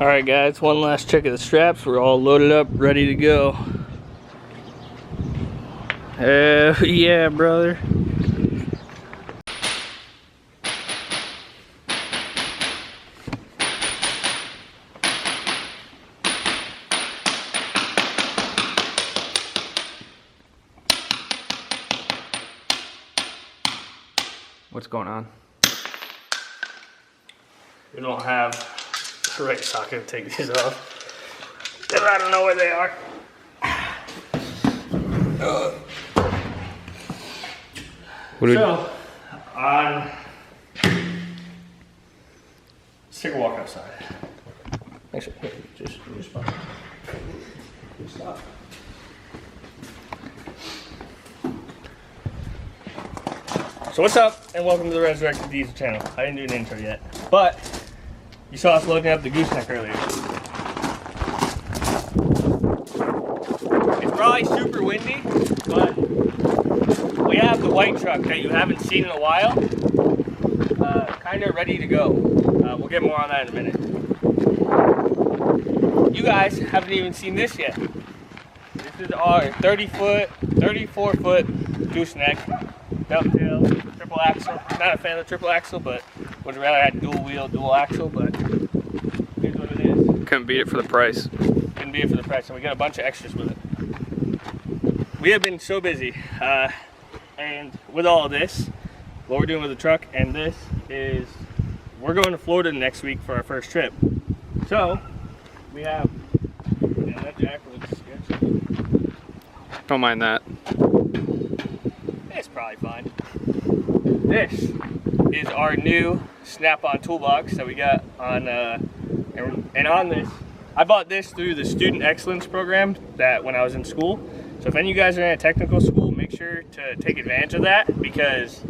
Alright guys, one last check of the straps. We're all loaded up, ready to go. Yeah, brother. What's going on? We don't have the right socket to take these off. Because I don't know where they are. So, let's take a walk outside. Actually, just stop. So what's up, and welcome to the Resurrecteddp channel. I didn't do an intro yet, but you saw us loading up the gooseneck earlier. It's probably super windy, but we have the white truck that you haven't seen in a while, kind of ready to go. We'll get more on that in a minute. You guys haven't even seen this yet. This is our 34-foot gooseneck, dovetail, triple axle. Not a fan of the triple axle, but would rather have dual wheel, dual axle, but here's what it is. Couldn't beat it for the price. Couldn't beat it for the price, and we got a bunch of extras with it. We have been so busy, and with all of this, what we're doing with the truck and this is we're going to Florida next week for our first trip. So we have, yeah, that jack looks sketchy. Don't mind that. It's probably fine. This is our new snap-on toolbox that we got on, and on this, I bought this through the Student Excellence program that when I was in school. So if any of you guys are in a technical school, make sure to take advantage of that because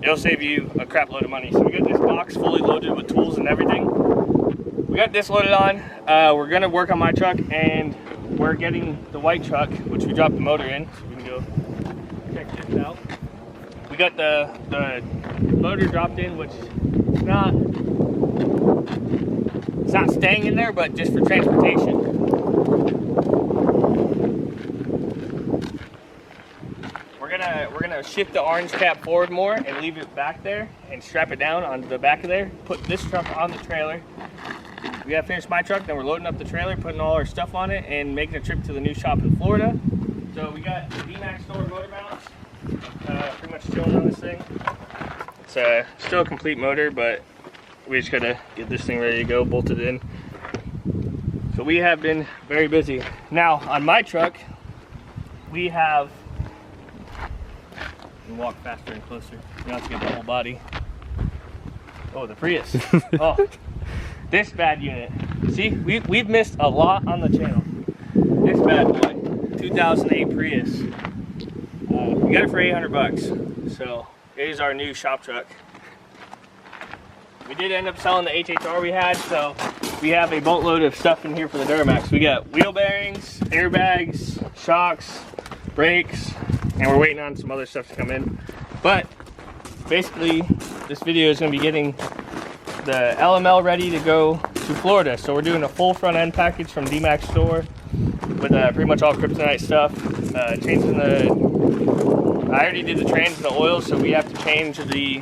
it'll save you a crap load of money. So we got this box fully loaded with tools and everything. We got this loaded on. We're gonna work on my truck, and we're getting the white truck, which we dropped the motor in. So we can go check this out. We got the motor dropped in, which it's not staying in there, but just for transportation. We're gonna shift the orange cap forward more and leave it back there and strap it down onto the back of there. Put this truck on the trailer. We gotta finish my truck, then we're loading up the trailer, putting all our stuff on it, and making a trip to the new shop in Florida. So we got the Dmax Store motor mounts, pretty much chilling on this thing. It's still a complete motor, but we just gotta get this thing ready to go, bolted in. So we have been very busy. Now on my truck, we have, walk faster and closer. You don't have to get the whole body. Oh, the Prius. Oh, this bad unit. See, we've missed a lot on the channel. This bad boy, 2008 Prius. We got it for 800 bucks. So it is our new shop truck. We did end up selling the HHR we had, so we have a boatload of stuff in here for the Duramax. We got wheel bearings, airbags, shocks, brakes, and we're waiting on some other stuff to come in. But basically, this video is going to be getting the LML ready to go to Florida. So we're doing a full front end package from Dmax Store with pretty much all kryptonite stuff. Changing I already did the trains and the oil, so we have to change the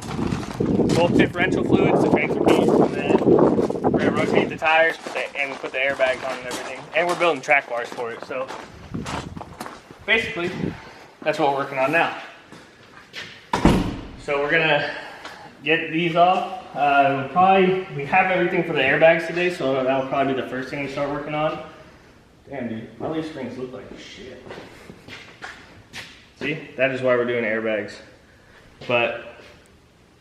both differential fluids, the transfer piece, and then we're going to rotate the tires and put the airbags on and everything. And we're building track bars for it. So basically, that's what we're working on now. So we're gonna get these off. We have everything for the airbags today, so that'll probably be the first thing we start working on. Damn, dude, my leaf springs look like shit. See, that is why we're doing airbags. But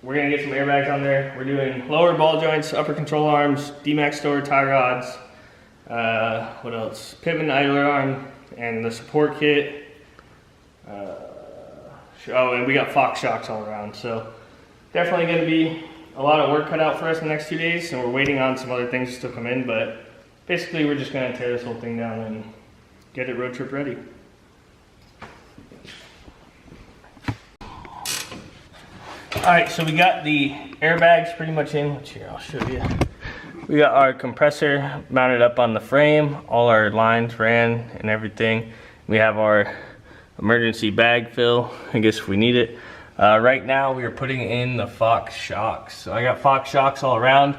we're gonna get some airbags on there. We're doing lower ball joints, upper control arms, Dmax Store tie rods. What else? Pitman idler arm and the support kit. Oh, and we got Fox shocks all around, so definitely going to be a lot of work cut out for us in the next 2 days, and we're waiting on some other things to come in, but basically we're just going to tear this whole thing down and get it road trip ready. Alright, so we got the airbags pretty much in, which here I'll show you. We got our compressor mounted up on the frame, all our lines ran and everything. We have our emergency bag fill, I guess if we need it. Right now we are putting in the Fox shocks. So I got Fox shocks all around.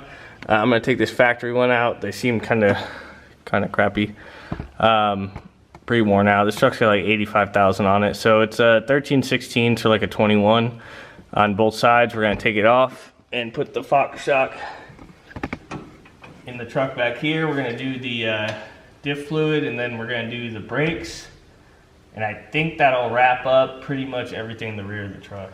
I'm gonna take this factory one out. They seem kind of crappy. Pretty worn out. This truck's got like 85,000 on it. So it's a 13/16 to like a 21 on both sides. We're gonna take it off and put the Fox shock in the truck back here. We're gonna do the diff fluid, and then we're gonna do the brakes. And I think that'll wrap up pretty much everything in the rear of the truck.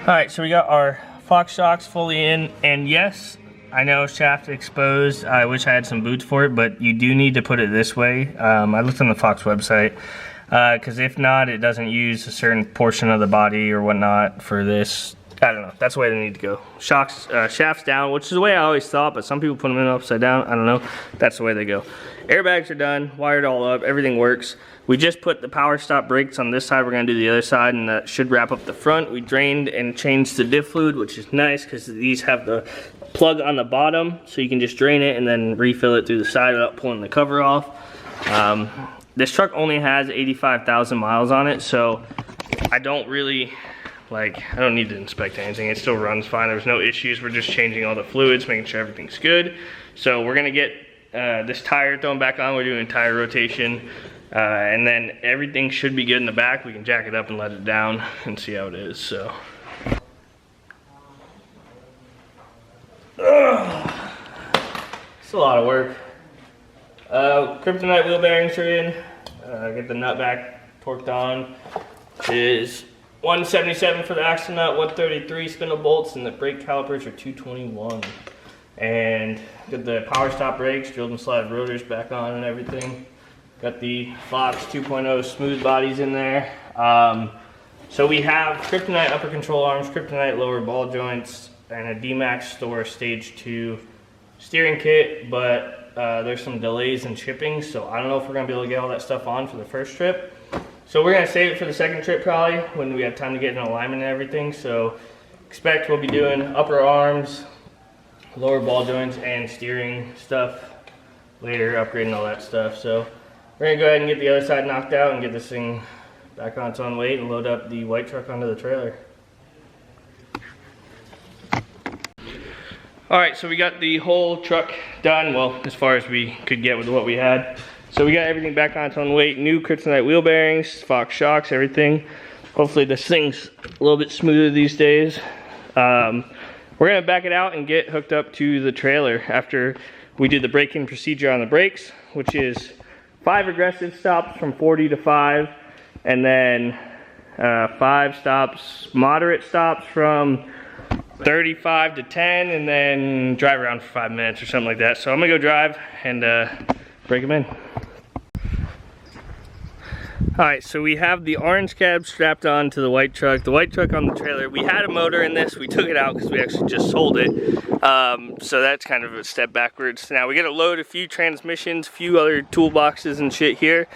All right, so we got our Fox shocks fully in, and yes, I know shaft exposed. I wish I had some boots for it, but you do need to put it this way. I looked on the Fox website, because if not, it doesn't use a certain portion of the body or whatnot for this. I don't know, that's the way they need to go. Shocks, shafts down, which is the way I always thought, but some people put them in upside down. I don't know, that's the way they go. Airbags are done, wired all up, everything works. We just put the power stop brakes on this side, we're gonna do the other side, and that should wrap up the front. We drained and changed the diff fluid, which is nice because these have the plug on the bottom, so you can just drain it and then refill it through the side without pulling the cover off. This truck only has 85,000 miles on it, so I don't really, I don't need to inspect anything. It still runs fine. There's no issues. We're just changing all the fluids, making sure everything's good. So we're gonna get this tire thrown back on. We're doing tire rotation, and then everything should be good in the back. We can jack it up and let it down and see how it is. So. It's a lot of work. Kryptonite wheel bearings are in. Get the nut back torqued on. Is 177 for the axle nut, 133 spindle bolts, and the brake calipers are 221. And got the power stop brakes, drilled and slotted rotors back on and everything. Got the Fox 2.0 smooth bodies in there. So we have Kryptonite upper control arms, Kryptonite lower ball joints, and a Dmax Store Stage 2 steering kit, but there's some delays in shipping, so I don't know if we're gonna be able to get all that stuff on for the first trip. So we're gonna save it for the second trip probably, when we have time to get in alignment and everything. So expect we'll be doing upper arms, lower ball joints, and steering stuff later, upgrading all that stuff. So we're gonna go ahead and get the other side knocked out and get this thing back on its own weight and load up the white truck onto the trailer. All right, so we got the whole truck done, well, as far as we could get with what we had. So we got everything back on its own weight, new Kryptonite wheel bearings, Fox shocks, everything. Hopefully this thing's a little bit smoother these days. We're gonna back it out and get hooked up to the trailer after we do the braking procedure on the brakes, which is 5 aggressive stops from 40 to 5, and then 5 stops, moderate stops from 35 to 10, and then drive around for 5 minutes or something like that. So I'm gonna go drive and break them in. All right, so we have the orange cab strapped on to the white truck on the trailer. We had a motor in this, we took it out because we actually just sold it. So that's kind of a step backwards. Now we gotta load a few transmissions, a few other toolboxes and shit here,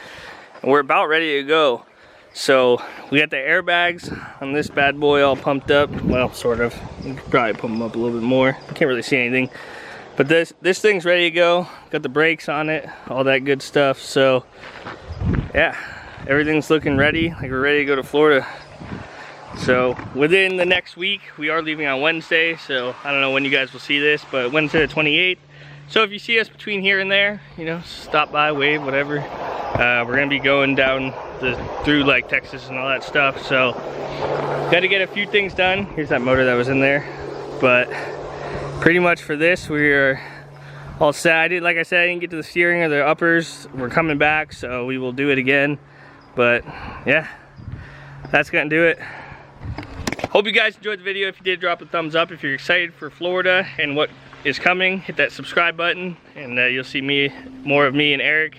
and we're about ready to go. So we got the airbags on this bad boy all pumped up. Well, sort of. You could probably pump them up a little bit more. I can't really see anything. But this thing's ready to go. Got the brakes on it, all that good stuff. So yeah, everything's looking ready. Like we're ready to go to Florida. So within the next week, we are leaving on Wednesday. So I don't know when you guys will see this, but Wednesday the 28th. So if you see us between here and there, you know, stop by, wave, whatever. We're gonna be going down through like Texas and all that stuff. So got to get a few things done. Here's that motor that was in there. But pretty much for this, we are all set. Like I said, I didn't get to the steering or the uppers. We're coming back, so we will do it again. But yeah, that's gonna do it. Hope you guys enjoyed the video. If you did, drop a thumbs up. If you're excited for Florida and what is coming, hit that subscribe button, and you'll see more of me and Eric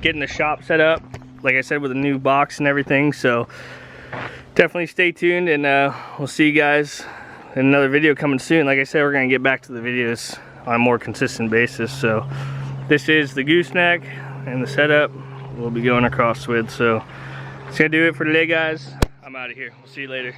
getting the shop set up, like I said, with a new box and everything. So definitely stay tuned, and we'll see you guys in another video coming soon. Like I said, we're gonna get back to the videos on a more consistent basis. So this is the gooseneck and the setup we'll be going across with. So that's gonna do it for today, guys. I'm out of here. We'll see you later.